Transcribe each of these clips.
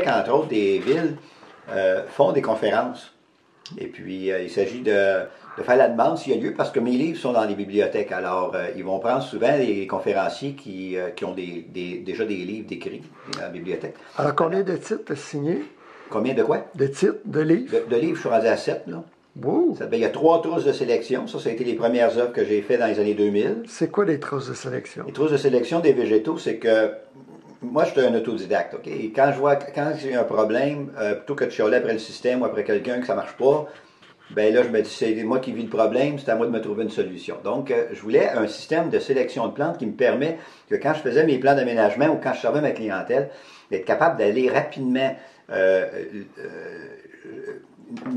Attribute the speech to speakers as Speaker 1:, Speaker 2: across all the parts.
Speaker 1: Entre autres, des villes font des conférences. Et puis, il s'agit de faire la demande s'il y a lieu, parce que mes livres sont dans les bibliothèques. Alors, ils vont prendre souvent des conférenciers qui ont déjà des livres décrits dans la bibliothèque.
Speaker 2: Alors, combien de titres signés?
Speaker 1: Combien de quoi?
Speaker 2: De titres, de livres?
Speaker 1: De livres, je suis rendu à 7, là.
Speaker 2: Wow.
Speaker 1: Il y a 3 trousses de sélection. Ça a été les premières œuvres que j'ai faites dans les années 2000.
Speaker 2: C'est quoi les trousses de sélection?
Speaker 1: Les trousses de sélection des végétaux, c'est que moi, je suis un autodidacte, OK? Et quand j'ai un problème, plutôt que de chialer après le système ou après quelqu'un que ça marche pas, ben là, je me dis, c'est moi qui vis le problème, c'est à moi de me trouver une solution. Donc, je voulais un système de sélection de plantes qui me permet que quand je faisais mes plans d'aménagement ou quand je servais ma clientèle, d'être capable d'aller rapidement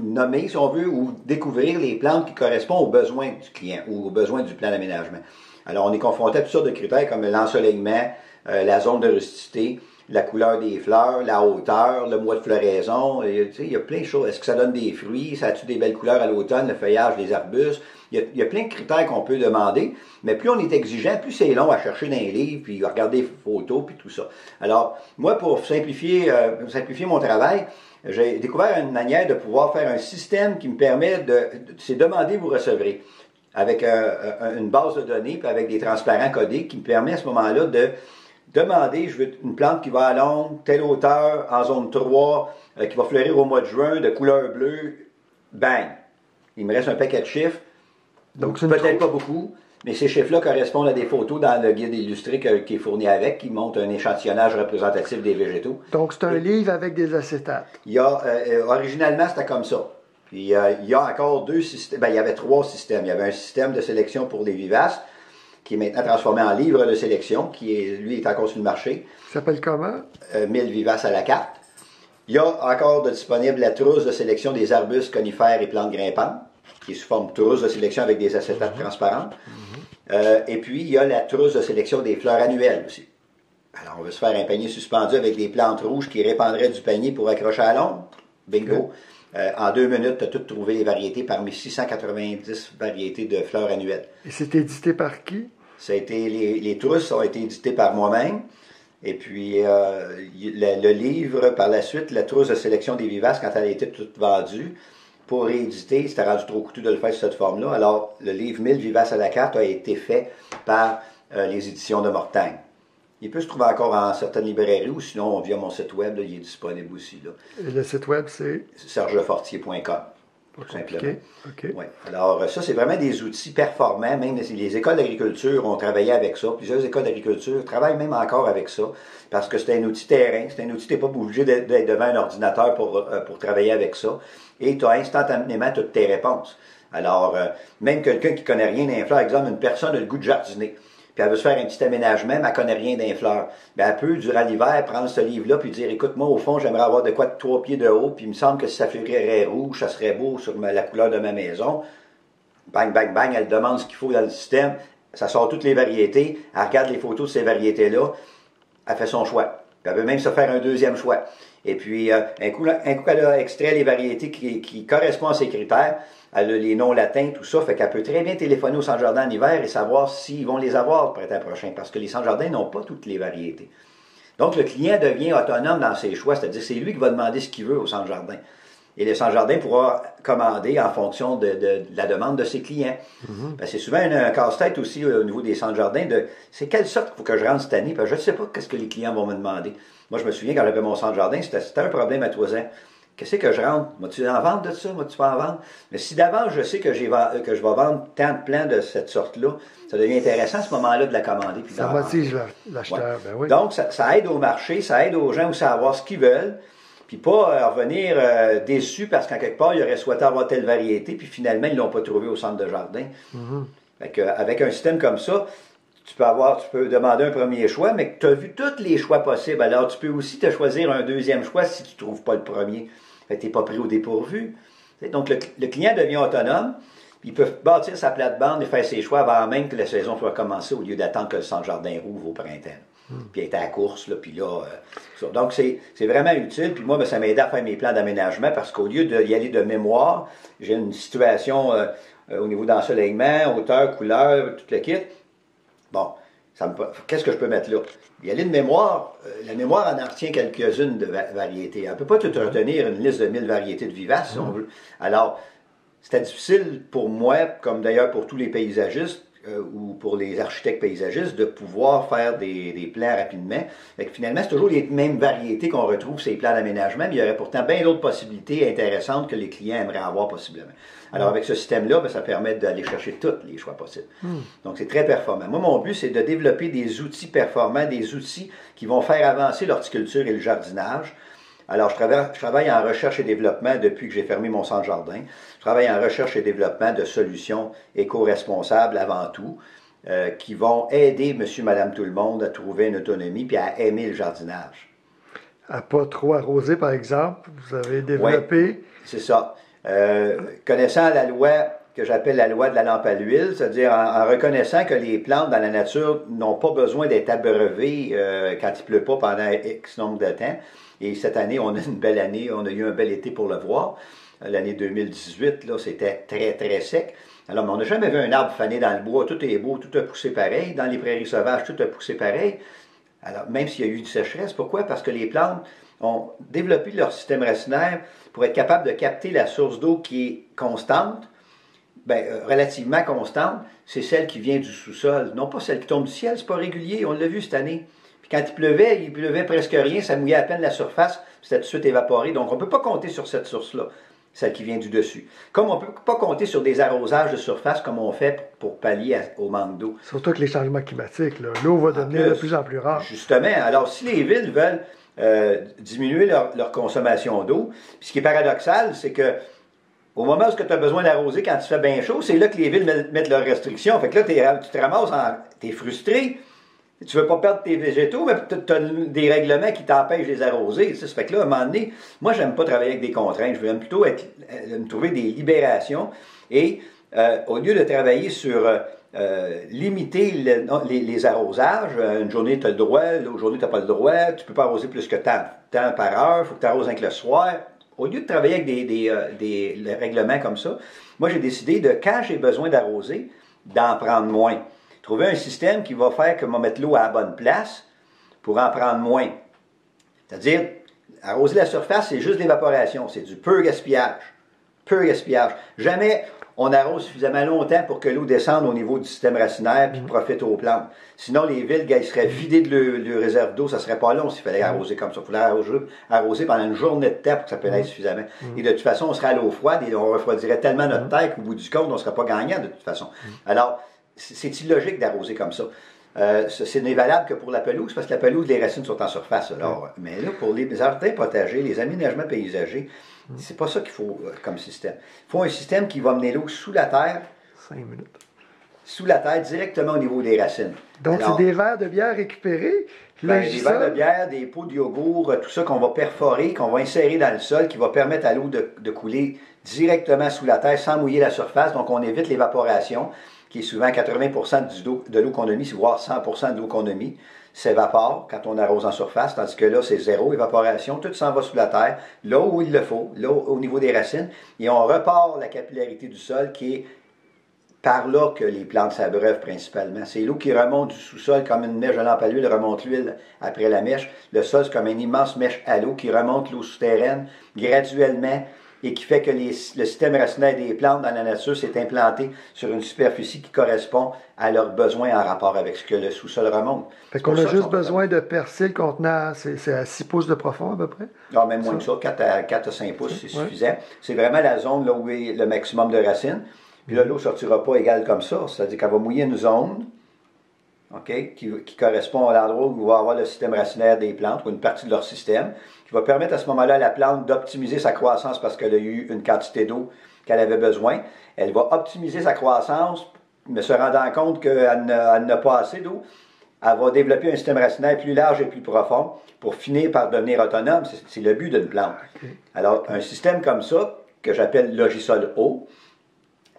Speaker 1: nommer, si on veut, ou découvrir les plantes qui correspondent aux besoins du client ou aux besoins du plan d'aménagement. Alors, on est confronté à toutes sortes de critères comme l'ensoleillement, la zone de rusticité, la couleur des fleurs, la hauteur, le mois de floraison. Il y a plein de choses. Est-ce que ça donne des fruits? Ça a-tu des belles couleurs à l'automne, le feuillage des arbustes? Il y a plein de critères qu'on peut demander, mais plus on est exigeant, plus c'est long à chercher dans les livres, puis à regarder des photos, puis tout ça. Alors, moi, pour simplifier mon travail, j'ai découvert une manière de pouvoir faire un système qui me permet c'est demander, vous recevrez, avec une base de données, puis avec des transparents codés, qui me permet à ce moment-là de demander, je veux une plante qui va à l'ombre, telle hauteur, en zone 3, qui va fleurir au mois de juin, de couleur bleue, bang! Il me reste un paquet de chiffres, donc peut-être pas beaucoup, mais ces chiffres-là correspondent à des photos dans le guide illustré qui est fourni avec, qui montre un échantillonnage représentatif des végétaux.
Speaker 2: Donc c'est un livre avec des acétates.
Speaker 1: Originalement, c'était comme ça. Puis il y a encore 2 systèmes, il y avait 3 systèmes. Il y avait un système de sélection pour les vivaces, qui est maintenant transformé en livre de sélection, lui, est encore sur le marché.
Speaker 2: Ça s'appelle comment?
Speaker 1: 1000 vivaces à la carte. Il y a encore disponible la trousse de sélection des arbustes, conifères et plantes grimpantes, qui est sous forme de trousse de sélection avec des acétates transparentes. Et puis, il y a la trousse de sélection des fleurs annuelles aussi. Alors, on veut se faire un panier suspendu avec des plantes rouges qui répandraient du panier pour accrocher à l'ombre. Bingo! En 2 minutes, tu as tout trouvé les variétés parmi 690 variétés de fleurs annuelles.
Speaker 2: Et c'est édité par qui?
Speaker 1: Les trousses ont été éditées par moi-même. Et puis, le livre, par la suite, la trousse de sélection des vivaces, quand elle a été toute vendue, pour rééditer, c'était rendu trop coûteux de le faire sous cette forme-là. Alors, le livre 1000 vivaces à la carte a été fait par les éditions de Mortagne. Il peut se trouver encore en certaines librairies ou sinon, via mon site web, là, il est disponible aussi. Là.
Speaker 2: Et le site web, c'est?
Speaker 1: sergefortier.com. Tout simplement.
Speaker 2: Okay.
Speaker 1: Ouais. Alors, ça, c'est vraiment des outils performants. Même les écoles d'agriculture ont travaillé avec ça. Plusieurs écoles d'agriculture travaillent même encore avec ça. Parce que c'est un outil terrain. C'est un outil, tu n'es pas obligé d'être devant un ordinateur pour travailler avec ça. Et tu as instantanément toutes tes réponses. Alors, même quelqu'un qui ne connaît rien d'un fleur, exemple, une personne a le goût de jardiner. Puis elle veut se faire un petit aménagement, mais elle ne connaît rien d'un fleur. Bien, elle peut, durant l'hiver, prendre ce livre-là puis dire, écoute, moi, au fond, j'aimerais avoir de quoi de 3 pieds de haut, puis il me semble que si ça fleurirait rouge, ça serait beau sur la couleur de ma maison. Bang, bang, bang, elle demande ce qu'il faut dans le système. Ça sort toutes les variétés. Elle regarde les photos de ces variétés-là. Elle fait son choix. Puis elle veut même se faire un deuxième choix. Et puis, un coup qu'elle a extrait les variétés qui correspondent à ses critères, elle a les noms latins, tout ça, fait qu'elle peut très bien téléphoner au centre jardin en hiver et savoir s'ils vont les avoir le printemps prochain, parce que les centres jardins n'ont pas toutes les variétés. Donc, le client devient autonome dans ses choix, c'est-à-dire c'est lui qui va demander ce qu'il veut au centre jardin. Et le centre jardin pourra commander en fonction de la demande de ses clients. Ben, c'est souvent un casse-tête aussi au niveau des centres jardins c'est quelle sorte qu'il faut que je rentre cette année, parce que je ne sais pas qu'est-ce que les clients vont me demander. Moi, je me souviens quand j'avais mon centre jardin, c'était un problème à 3 ans. Qu'est-ce que je rentre? Vas-tu en vendre de ça? Vas-tu pas en vendre? Mais si d'avance, je sais que je vais vendre tant de plants de cette sorte-là, ça devient intéressant à ce moment-là de la commander. Puis
Speaker 2: ça motive l'acheteur,
Speaker 1: ouais.
Speaker 2: Ben oui.
Speaker 1: Donc, ça aide au marché, ça aide aux gens aussi à savoir ce qu'ils veulent, puis pas revenir déçus parce qu'en quelque part, ils auraient souhaité avoir telle variété, puis finalement, ils ne l'ont pas trouvé au centre de jardin. Fait que, avec un système comme ça, tu peux demander un premier choix, mais que tu as vu tous les choix possibles. Alors, tu peux aussi te choisir un deuxième choix si tu ne trouves pas le premier. Fait que tu n'es pas pris au dépourvu. Donc, le client devient autonome. Il peut bâtir sa plate-bande et faire ses choix avant même que la saison soit commencée au lieu d'attendre que le centre-jardin rouvre au printemps. Puis être à la course, là, puis là... Donc, c'est vraiment utile. Puis moi, ça m'aide à faire mes plans d'aménagement parce qu'au lieu d'y aller de mémoire, j'ai une situation au niveau d'ensoleillement, hauteur, couleur, tout le kit. Bon, Qu'est-ce que je peux mettre là? Il y a une mémoire, la mémoire en retient quelques-unes de variétés. Elle ne peut pas tout retenir une liste de 1000 variétés de vivaces, si on veut. Alors, c'était difficile pour moi, comme d'ailleurs pour tous les paysagistes, ou pour les architectes paysagistes, de pouvoir faire des plans rapidement. Fait que finalement, c'est toujours les mêmes variétés qu'on retrouve sur les plans d'aménagement, mais il y aurait pourtant bien d'autres possibilités intéressantes que les clients aimeraient avoir possiblement. Alors, avec ce système-là, ça permet d'aller chercher tous les choix possibles. Donc, c'est très performant. Moi, mon but, c'est de développer des outils performants, des outils qui vont faire avancer l'horticulture et le jardinage. Alors, je travaille en recherche et développement depuis que j'ai fermé mon centre jardin. Je travaille en recherche et développement de solutions éco-responsables avant tout, qui vont aider monsieur, madame, tout le monde à trouver une autonomie puis à aimer le jardinage.
Speaker 2: À pas trop arroser, par exemple, vous avez développé...
Speaker 1: Oui, c'est ça. Connaissant la loi que j'appelle la loi de la lampe à l'huile, c'est-à-dire en reconnaissant que les plantes dans la nature n'ont pas besoin d'être abreuvées quand il ne pleut pas pendant X nombre de temps. Et cette année, on a une belle année, on a eu un bel été pour le voir. L'année 2018, là, c'était très, très sec. Alors, mais on n'a jamais vu un arbre fané dans le bois, tout est beau, tout a poussé pareil. Dans les prairies sauvages, tout a poussé pareil. Alors, même s'il y a eu une sécheresse, pourquoi? Parce que les plantes ont développé leur système racinaire pour être capable de capter la source d'eau qui est constante, relativement constante, c'est celle qui vient du sous-sol, non pas celle qui tombe du ciel, c'est pas régulier, on l'a vu cette année. Puis quand il pleuvait presque rien, ça mouillait à peine la surface, c'était tout de suite évaporé. Donc on ne peut pas compter sur cette source-là, celle qui vient du dessus. Comme on ne peut pas compter sur des arrosages de surface comme on fait pour pallier au manque d'eau.
Speaker 2: Surtout avec les changements climatiques, l'eau va devenir de plus en plus rare.
Speaker 1: Justement, alors si les villes veulent diminuer leur consommation d'eau, puis ce qui est paradoxal, c'est que au moment où tu as besoin d'arroser quand il fait bien chaud, c'est là que les villes mettent leurs restrictions. Fait que là, tu te ramasses, tu es frustré, tu veux pas perdre tes végétaux, mais tu as des règlements qui t'empêchent de les arroser. Ça fait que là, à un moment donné, moi, j'aime pas travailler avec des contraintes. Je veux plutôt me trouver des libérations. Et au lieu de travailler sur limiter les arrosages, une journée, tu as le droit, l'autre journée, tu n'as pas le droit, tu peux pas arroser plus que tant par heure, il faut que tu arroses avec le soir. Au lieu de travailler avec des règlements comme ça, moi, j'ai décidé de, quand j'ai besoin d'arroser, d'en prendre moins. Trouver un système qui va faire que je vais mettre l'eau à la bonne place pour en prendre moins. C'est-à-dire, arroser la surface, c'est juste l'évaporation. C'est du pur gaspillage. Pur gaspillage. Jamais on arrose suffisamment longtemps pour que l'eau descende au niveau du système racinaire et profite aux plantes. Sinon, les villes, elles seraient vidées de leur réserve d'eau. Ça ne serait pas long s'il fallait arroser comme ça. Il faudrait arroser pendant une journée de temps pour que ça pénètre suffisamment. Et de toute façon, on serait à l'eau froide et on refroidirait tellement notre terre qu'au bout du compte, on ne serait pas gagnant de toute façon. Alors, c'est illogique d'arroser comme ça. Ce n'est valable que pour la pelouse, parce que la pelouse, les racines sont en surface. Alors, mais là, pour les jardins potagers, les aménagements paysagers, c'est pas ça qu'il faut comme système. Il faut un système qui va mener l'eau sous la terre.
Speaker 2: 5 minutes.
Speaker 1: Sous la terre, directement au niveau des racines.
Speaker 2: Donc, c'est des verres de bière récupérés?
Speaker 1: Des verres de bière, des pots de yogourt, tout ça qu'on va perforer, qu'on va insérer dans le sol, qui va permettre à l'eau de couler directement sous la terre sans mouiller la surface. Donc, on évite l'évaporation, qui est souvent 80% de l'eau qu'on a mis, voire 100% de l'eau qu'on a mis, s'évapore quand on arrose en surface, tandis que là, c'est zéro évaporation, tout s'en va sous la terre, là où il le faut, là au niveau des racines, et on repart la capillarité du sol qui est par là que les plantes s'abreuvent principalement. C'est l'eau qui remonte du sous-sol comme une mèche de lampe à l'huile remonte l'huile après la mèche. Le sol, c'est comme une immense mèche à l'eau qui remonte l'eau souterraine graduellement et qui fait que le système racinaire des plantes dans la nature s'est implanté sur une superficie qui correspond à leurs besoins en rapport avec ce que le sous-sol remonte.
Speaker 2: Fait qu'on a juste besoin de persil contenant, c'est à 6 pouces de profond à peu près?
Speaker 1: Non, même moins que ça, 4 à 5 pouces, c'est suffisant. C'est vraiment la zone là où est le maximum de racines. Puis là, l'eau ne sortira pas égale comme ça, c'est-à-dire qu'elle va mouiller une zone qui correspond à l'endroit où va avoir le système racinaire des plantes, ou une partie de leur système, qui va permettre à ce moment-là à la plante d'optimiser sa croissance parce qu'elle a eu une quantité d'eau qu'elle avait besoin. Elle va optimiser sa croissance, mais se rendant compte qu'elle n'a pas assez d'eau, elle va développer un système racinaire plus large et plus profond pour finir par devenir autonome. C'est le but d'une plante. Alors, un système comme ça, que j'appelle Logisol eau,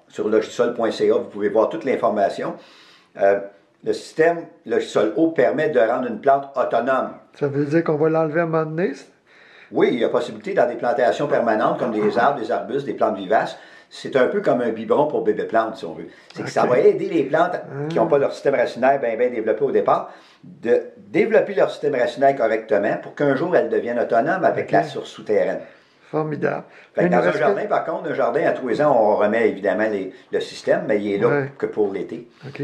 Speaker 1: sur logisol.ca, vous pouvez voir toute l'information. Le système Logisol eau permet de rendre une plante autonome.
Speaker 2: Ça veut dire qu'on va l'enlever à un moment donné?
Speaker 1: Oui, il y a possibilité dans des plantations permanentes comme des arbres, des arbustes, des plantes vivaces, c'est un peu comme un biberon pour bébé plante, si on veut. C'est que ça va aider les plantes qui n'ont pas leur système racinaire bien développé au départ, de développer leur système racinaire correctement pour qu'un jour elles deviennent autonomes avec la source souterraine.
Speaker 2: Formidable.
Speaker 1: Dans un jardin, par contre, un jardin, à tous les ans, on remet évidemment le système, mais il est là que pour l'été.
Speaker 2: OK.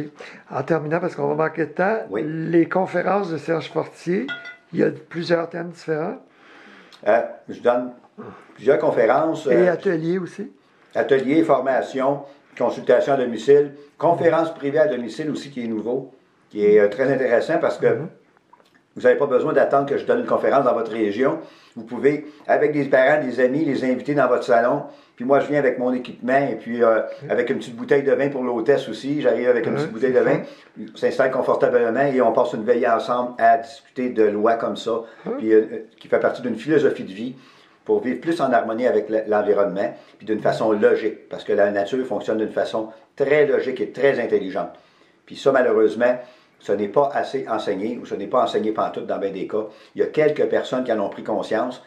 Speaker 2: En terminant, parce qu'on va manquer de temps, les conférences de Serge Fortier, il y a plusieurs thèmes différents.
Speaker 1: Je donne plusieurs conférences.
Speaker 2: Et ateliers aussi.
Speaker 1: Ateliers, formations, consultations à domicile, conférences privées à domicile aussi, qui est nouveau, qui est très intéressant parce que vous n'avez pas besoin d'attendre que je donne une conférence dans votre région. Vous pouvez, avec des parents, des amis, les inviter dans votre salon. Puis moi, je viens avec mon équipement et puis avec une petite bouteille de vin pour l'hôtesse aussi. J'arrive avec une petite bouteille de vin. On s'installe confortablement et on passe une veillée ensemble à discuter de lois comme ça, puis, qui fait partie d'une philosophie de vie pour vivre plus en harmonie avec l'environnement, puis d'une façon logique, parce que la nature fonctionne d'une façon très logique et très intelligente. Puis ça, malheureusement, ce n'est pas assez enseigné, ou ce n'est pas enseigné pantoute dans bien des cas. Il y a quelques personnes qui en ont pris conscience.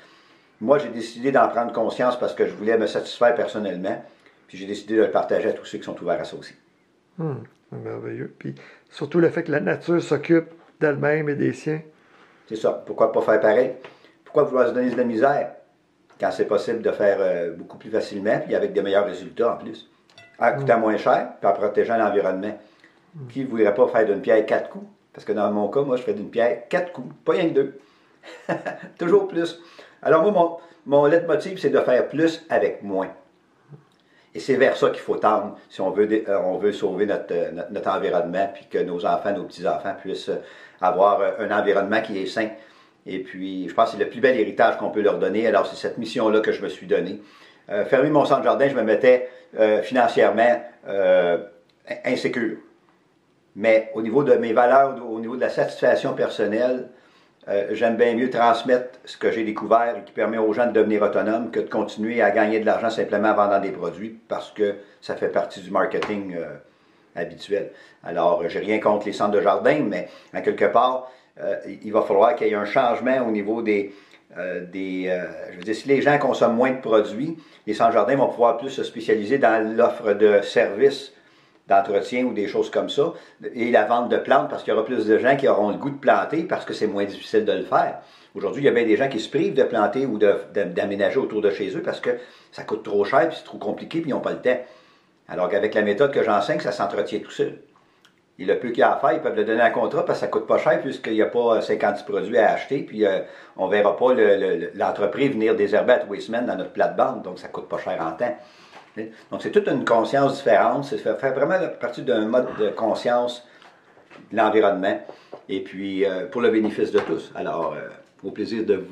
Speaker 1: Moi, j'ai décidé d'en prendre conscience parce que je voulais me satisfaire personnellement, puis j'ai décidé de le partager à tous ceux qui sont ouverts à ça aussi.
Speaker 2: Merveilleux. Puis surtout le fait que la nature s'occupe d'elle-même et des siens. C'est
Speaker 1: ça. Pourquoi pas faire pareil? Pourquoi vouloir se donner de la misère quand c'est possible de faire beaucoup plus facilement, puis avec de meilleurs résultats en plus? En coûtant moins cher, puis en protégeant l'environnement. Qui ne voudrait pas faire d'une pierre 4 coups? Parce que dans mon cas, moi, je fais d'une pierre 4 coups, pas rien que 2. Toujours plus. Alors moi, mon leitmotiv, c'est de faire plus avec moins. Et c'est vers ça qu'il faut tendre si on veut sauver notre environnement, puis que nos enfants, nos petits-enfants puissent avoir un environnement qui est sain. Et puis, je pense que c'est le plus bel héritage qu'on peut leur donner. Alors, c'est cette mission-là que je me suis donnée. Fermer mon centre jardin, je me mettais financièrement insécure. Mais au niveau de mes valeurs, au niveau de la satisfaction personnelle, j'aime bien mieux transmettre ce que j'ai découvert et qui permet aux gens de devenir autonomes que de continuer à gagner de l'argent simplement en vendant des produits parce que ça fait partie du marketing habituel. Alors, j'ai rien contre les centres de jardin, mais en quelque part, il va falloir qu'il y ait un changement au niveau je veux dire, si les gens consomment moins de produits, les centres de jardin vont pouvoir plus se spécialiser dans l'offre de services d'entretien ou des choses comme ça, et la vente de plantes, parce qu'il y aura plus de gens qui auront le goût de planter parce que c'est moins difficile de le faire. Aujourd'hui, il y a bien des gens qui se privent de planter ou d'aménager autour de chez eux parce que ça coûte trop cher, puis c'est trop compliqué, puis ils n'ont pas le temps. Alors qu'avec la méthode que j'enseigne, ça s'entretient tout seul. Et le peu qu'il y a à faire, ils peuvent le donner en contrat parce que ça ne coûte pas cher puisqu'il n'y a pas 50 produits à acheter, puis on ne verra pas l'entreprise venir désherber à tous les semaines dans notre plate-bande, donc ça ne coûte pas cher en temps. Donc, c'est toute une conscience différente. C'est faire vraiment partie d'un mode de conscience de l'environnement et puis pour le bénéfice de tous. Alors, au plaisir de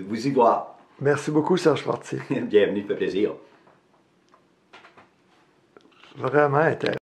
Speaker 1: vous y voir.
Speaker 2: Merci beaucoup, Serge Fortier.
Speaker 1: Bienvenue, ça fait plaisir.
Speaker 2: Vraiment intéressant.